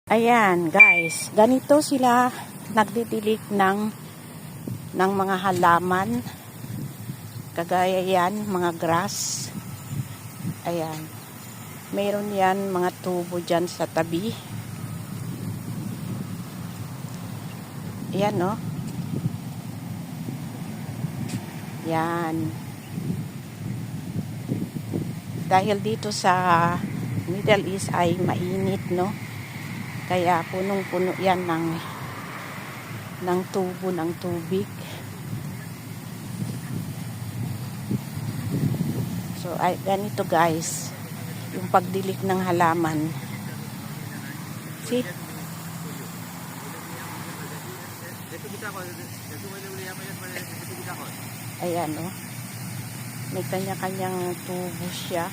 Ayan guys, ganito sila nagdidilig ng mga halaman. Kagaya yan, mga grass. Ayan. Meron yan mga tubo dyan sa tabi. Ayan no. Yan. Dahil dito sa Middle East ay mainit no. Kaya punong-puno yan ng tubo ng tubig. So, ay, ganito guys, yung pagdilig ng halaman. See? Ayan, oh. May kanya-kanyang tubo siya.